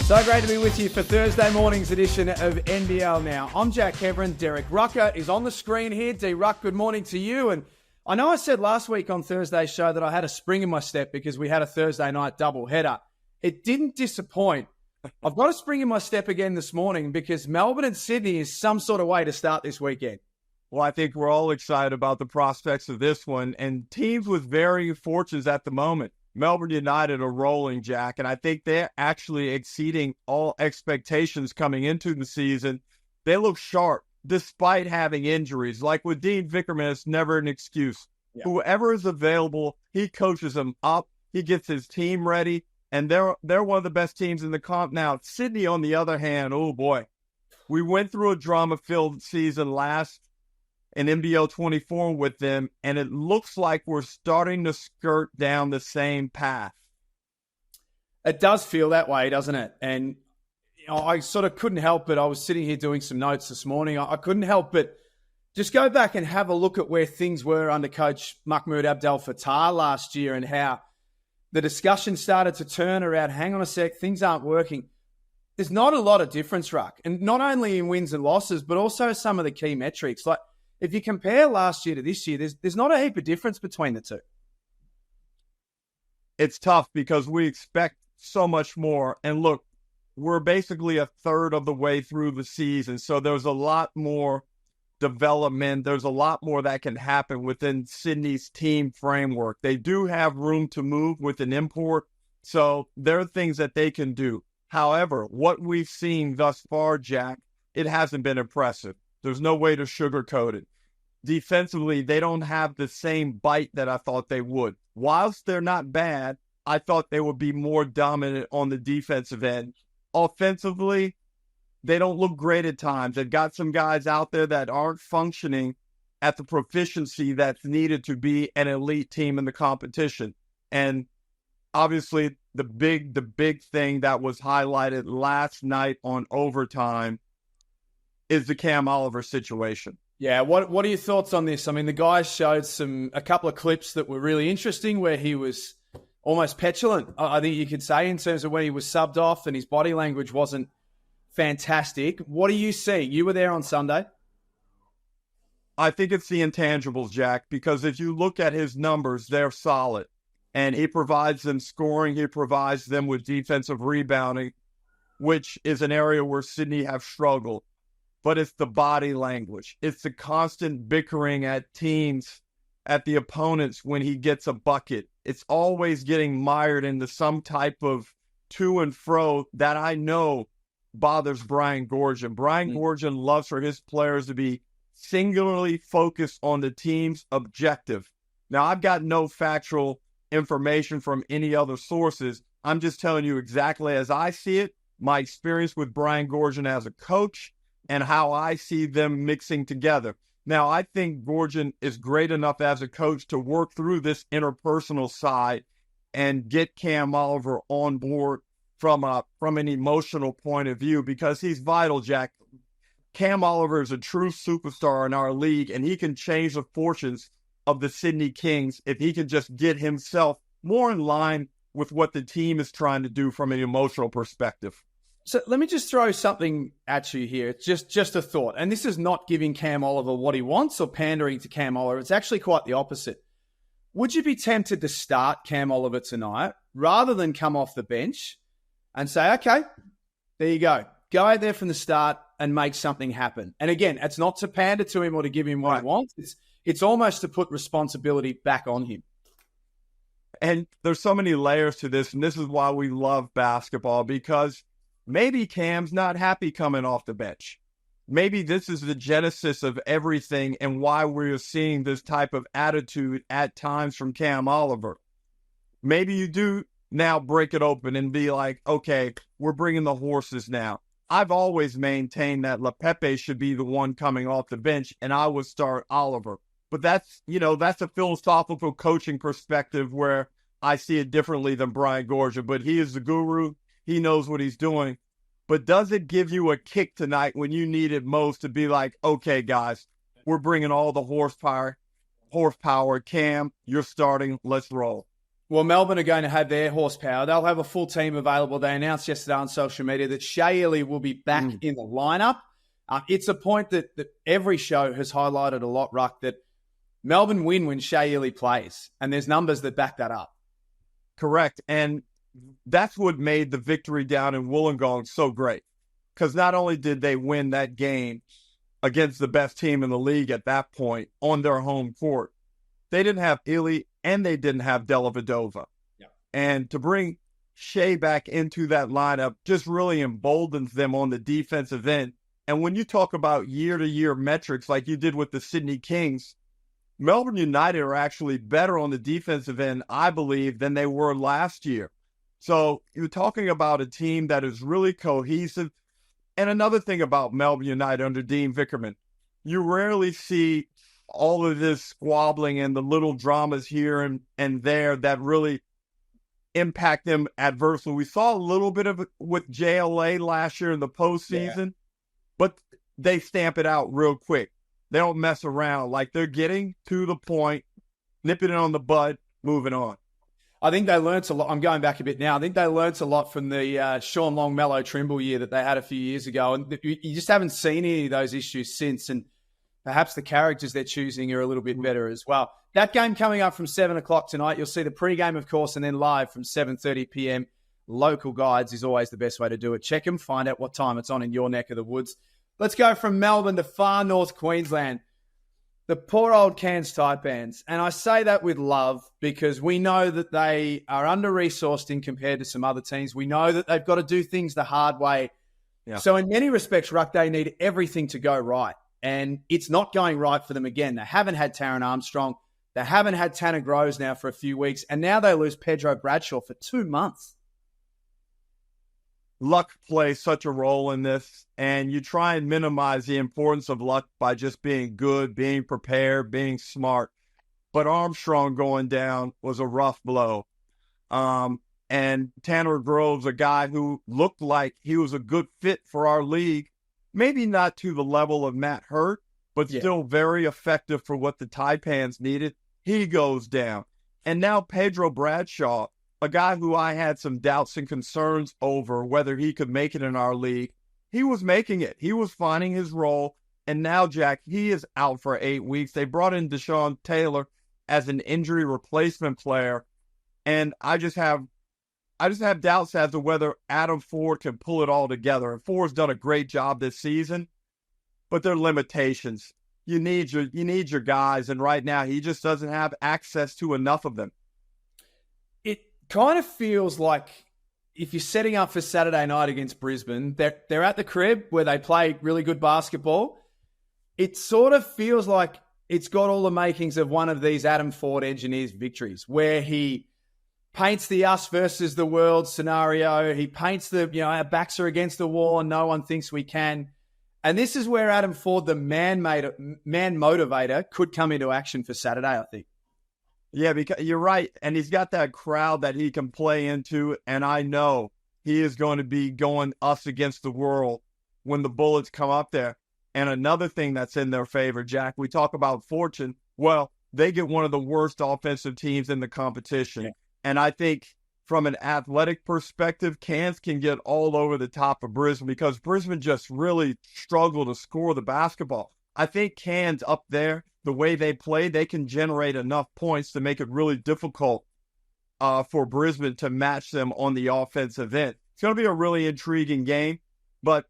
So great to be with you for Thursday morning's edition of NBL Now. I'm Jack Heverin. Derek Rucker is on the screen here. D-Ruck, good morning to you. And I know I said last week on Thursday's show that I had a spring in my step because we had a Thursday night doubleheader. It didn't disappoint. I've got a spring in my step again this morning because Melbourne and Sydney is some sort of way to start this weekend. Well, I think we're all excited about the prospects of this one, and teams with varying fortunes at the moment. Melbourne United are rolling, Jack, and I think they're actually exceeding all expectations coming into the season. They look sharp despite having injuries. Like with Dean Vickerman, it's never an excuse. Yeah. Whoever is available, he coaches them up. He gets his team ready, and they're one of the best teams in the comp now. Sydney, on the other hand, oh boy. We went through a drama-filled season last in NBL 24 with them, and it looks like we're starting to skirt down the same path. It does feel that way, doesn't it? And I sort of couldn't help it. I was sitting here doing some notes this morning. I couldn't help but just go back and have a look at where things were under coach Mahmoud Abdel Fattah last year and how the discussion started to turn around, hang on a sec, things aren't working. There's not a lot of difference, Ruck, and not only in wins and losses, but also some of the key metrics. Like, if you compare last year to this year, there's not a heap of difference between the two. It's tough because we expect so much more. And look, we're basically a third of the way through the season, so there's a lot more development. There's a lot more that can happen within Sydney's team framework. They do have room to move with an import, so there are things that they can do. However, what we've seen thus far, Jack, it hasn't been impressive. There's no way to sugarcoat it. Defensively, they don't have the same bite that I thought they would. Whilst they're not bad, I thought they would be more dominant on the defensive end. Offensively, they don't look great at times. They've got some guys out there that aren't functioning at the proficiency that's needed to be an elite team in the competition. And obviously, the big thing that was highlighted last night on overtime is the Cam Oliver situation. Yeah, what are your thoughts on this? I mean, the guys showed a couple of clips that were really interesting where he was almost petulant, I think you could say, in terms of when he was subbed off and his body language wasn't fantastic. What do you see? You were there on Sunday. I think it's the intangibles, Jack, because if you look at his numbers, they're solid. And he provides them scoring. He provides them with defensive rebounding, which is an area where Sydney have struggled. But it's the body language. It's the constant bickering at teams, at the opponents when he gets a bucket. It's always getting mired into some type of to and fro that I know bothers Brian Goorjian. Brian Goorjian loves for his players to be singularly focused on the team's objective. Now, I've got no factual information from any other sources. I'm just telling you exactly as I see it, my experience with Brian Goorjian as a coach, and how I see them mixing together. Now, I think Goorjian is great enough as a coach to work through this interpersonal side and get Cam Oliver on board from an emotional point of view, because he's vital, Jack. Cam Oliver is a true superstar in our league, and he can change the fortunes of the Sydney Kings if he can just get himself more in line with what the team is trying to do from an emotional perspective. So let me just throw something at you here. It's just a thought. And this is not giving Cam Oliver what he wants or pandering to Cam Oliver. It's actually quite the opposite. Would you be tempted to start Cam Oliver tonight rather than come off the bench and say, okay, there you go. Go out there from the start and make something happen? And again, it's not to pander to him or to give him what he wants. It's almost to put responsibility back on him. And there's so many layers to this, and this is why we love basketball, because maybe Cam's not happy coming off the bench. Maybe this is the genesis of everything and why we're seeing this type of attitude at times from Cam Oliver. Maybe you do now break it open and be like, okay, we're bringing the horses now. I've always maintained that LePepe should be the one coming off the bench, and I would start Oliver. But that's a philosophical coaching perspective where I see it differently than Brian Goorjian. But he is the guru. He knows what he's doing. But does it give you a kick tonight when you need it most to be like, okay, guys, we're bringing all the horsepower. Cam, you're starting. Let's roll. Well, Melbourne are going to have their horsepower. They'll have a full team available. They announced yesterday on social media that Shae Ili will be back in the lineup. It's a point that every show has highlighted a lot, Ruck, that Melbourne win when Shae Ili plays, and there's numbers that back that up. Correct, and that's what made the victory down in Wollongong so great, because not only did they win that game against the best team in the league at that point on their home court, they didn't have Ili and they didn't have Dellavedova. Yeah. And to bring Shea back into that lineup just really emboldens them on the defensive end. And when you talk about year-to-year metrics like you did with the Sydney Kings, Melbourne United are actually better on the defensive end, I believe, than they were last year. So you're talking about a team that is really cohesive. And another thing about Melbourne United under Dean Vickerman, you rarely see all of this squabbling and the little dramas here and there that really impact them adversely. We saw a little bit of it with JLA last year in the postseason, but they stamp it out real quick. They don't mess around. Like, they're getting to the point, nipping it on the bud, moving on. I think they learnt a lot. I'm going back a bit now. I think they learnt a lot from the Sean Long, Mello, Trimble year that they had a few years ago. And you just haven't seen any of those issues since. And perhaps the characters they're choosing are a little bit better as well. That game coming up from 7 o'clock tonight. You'll see the pregame, of course, and then live from 7:30 p.m. Local guides is always the best way to do it. Check them, find out what time it's on in your neck of the woods. Let's go from Melbourne to far north Queensland. The poor old Cairns Taipans. And I say that with love because we know that they are under-resourced in compared to some other teams. We know that they've got to do things the hard way. Yeah. So in many respects, Ruck, they need everything to go right. And it's not going right for them again. They haven't had Taron Armstrong. They haven't had Tanner Groves now for a few weeks. And now they lose Pedro Bradshaw for 2 months. Luck plays such a role in this, and you try and minimize the importance of luck by just being good, being prepared, being smart. But Armstrong going down was a rough blow. And Tanner Groves, a guy who looked like he was a good fit for our league, maybe not to the level of Matt Hurt, but still very effective for what the Taipans needed. He goes down. And now Pedro Bradshaw, a guy who I had some doubts and concerns over whether he could make it in our league, he was making it. He was finding his role. And now, Jack, he is out for 8 weeks. They brought in Deshon Taylor as an injury replacement player. And I just have doubts as to whether Adam Ford can pull it all together. And Ford's done a great job this season, but there are limitations. You need your guys, and right now he just doesn't have access to enough of them. It kind of feels like if you're setting up for Saturday night against Brisbane, they're at the crib where they play really good basketball. It sort of feels like it's got all the makings of one of these Adam Ford engineers victories where he paints the us versus the world scenario. He paints our backs are against the wall and no one thinks we can. And this is where Adam Ford, the man motivator, could come into action for Saturday, I think. Yeah, because you're right. And he's got that crowd that he can play into. And I know he is going to be going us against the world when the Bullets come up there. And another thing that's in their favor, Jack, we talk about fortune. Well, they get one of the worst offensive teams in the competition. Yeah. And I think from an athletic perspective, Cairns can get all over the top of Brisbane because Brisbane just really struggled to score the basketball. I think Cairns up there, the way they play, they can generate enough points to make it really difficult for Brisbane to match them on the offensive end. It's going to be a really intriguing game. But,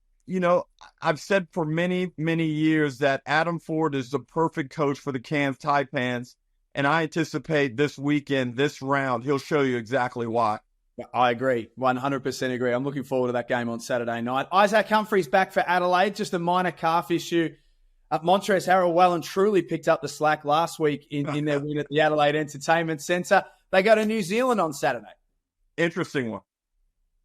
I've said for many, many years that Adam Ford is the perfect coach for the Cairns Taipans. And I anticipate this weekend, this round, he'll show you exactly why. I agree. 100% agree. I'm looking forward to that game on Saturday night. Isaac Humphries back for Adelaide. Just a minor calf issue. Montrezl Harrell well and truly picked up the slack last week in their win at the Adelaide Entertainment Centre. They go to New Zealand on Saturday. Interesting one.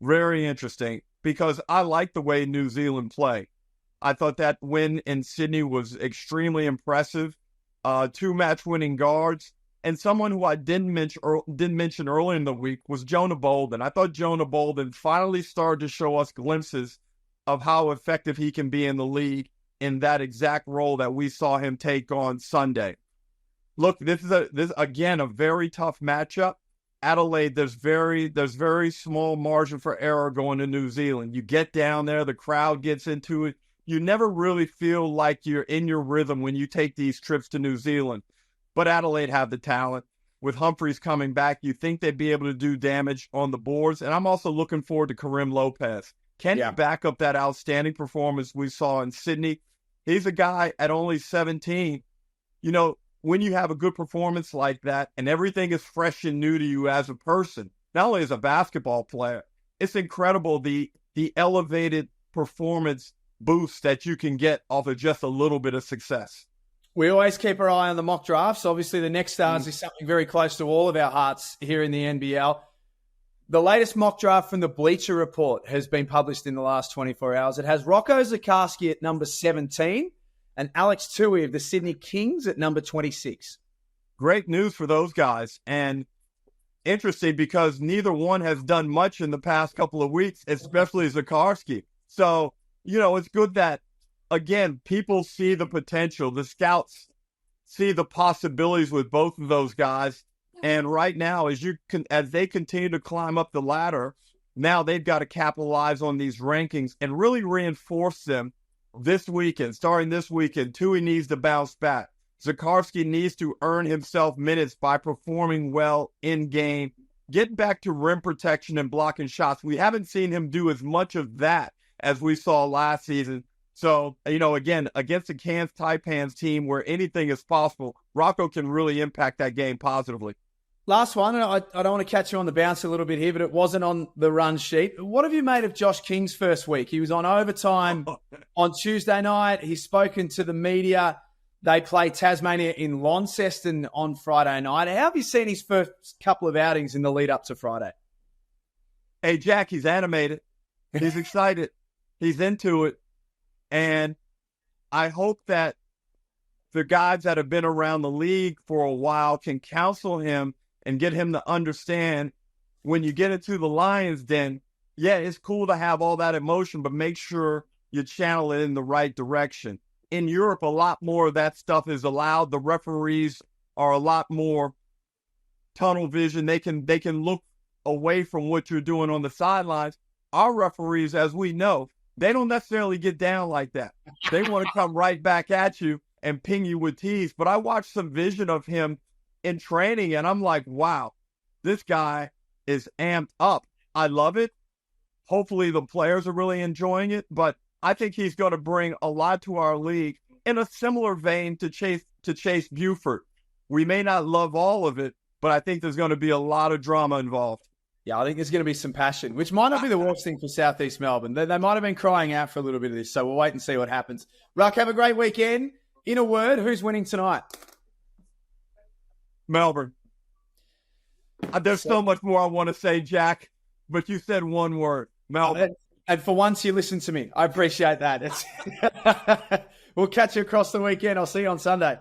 Very interesting because I like the way New Zealand play. I thought that win in Sydney was extremely impressive. 2 match-winning guards, and someone who I didn't mention earlier in the week was Jonah Bolden. I thought Jonah Bolden finally started to show us glimpses of how effective he can be in the league in that exact role that we saw him take on Sunday. Look, this is again a very tough matchup. Adelaide, there's very small margin for error going to New Zealand. You get down there, the crowd gets into it. You never really feel like you're in your rhythm when you take these trips to New Zealand. But Adelaide have the talent. With Humphries coming back, you think they'd be able to do damage on the boards. And I'm also looking forward to Karim Lopez. Can he back up that outstanding performance we saw in Sydney? He's a guy at only 17. You know, when you have a good performance like that and everything is fresh and new to you as a person, not only as a basketball player, it's incredible the elevated performance boost that you can get off of just a little bit of success. We always keep our eye on the mock drafts. Obviously, the next stars is something very close to all of our hearts here in the NBL. The latest mock draft from the Bleacher Report has been published in the last 24 hours. It has Rocco Zikarsky at number 17 and Alex Toohey of the Sydney Kings at number 26. Great news for those guys. And interesting because neither one has done much in the past couple of weeks, especially Zikarsky. So, you know, it's good that, again, people see the potential. The scouts see the possibilities with both of those guys. And right now, as they continue to climb up the ladder, now they've got to capitalize on these rankings and really reinforce them this weekend. Starting this weekend, Toohey needs to bounce back. Zikarsky needs to earn himself minutes by performing well in game, get back to rim protection and blocking shots. We haven't seen him do as much of that as we saw last season. So, you know, again, against the Cairns Taipans team where anything is possible, Rocco can really impact that game positively. Last one, and I don't want to catch you on the bounce a little bit here, but it wasn't on the run sheet. What have you made of Josh King's first week? He was on overtime on Tuesday night. He's spoken to the media. They play Tasmania in Launceston on Friday night. How have you seen his first couple of outings in the lead up to Friday? Hey, Jack, he's animated. He's excited. He's into it. And I hope that the guys that have been around the league for a while can counsel him and get him to understand when you get into the Lions den, yeah, it's cool to have all that emotion, but make sure you channel it in the right direction. In Europe, a lot more of that stuff is allowed. The referees are a lot more tunnel vision. They can look away from what you're doing on the sidelines. Our referees, as we know, they don't necessarily get down like that. They want to come right back at you and ping you with tees. But I watched some vision of him in training, and I'm like, wow, this guy is amped up. I love it. Hopefully the players are really enjoying it, but I think he's going to bring a lot to our league in a similar vein to Chase Buford. We may not love all of it, but I think there's going to be a lot of drama involved. Yeah, I think there's going to be some passion, which might not be the worst thing for Southeast Melbourne. They might have been crying out for a little bit of this, so we'll wait and see what happens. Ruck, have a great weekend. In a word, who's winning tonight? Melbourne. There's so much more I want to say, Jack, but you said one word, Melbourne. And for once, you listened to me. I appreciate that. We'll catch you across the weekend. I'll see you on Sunday.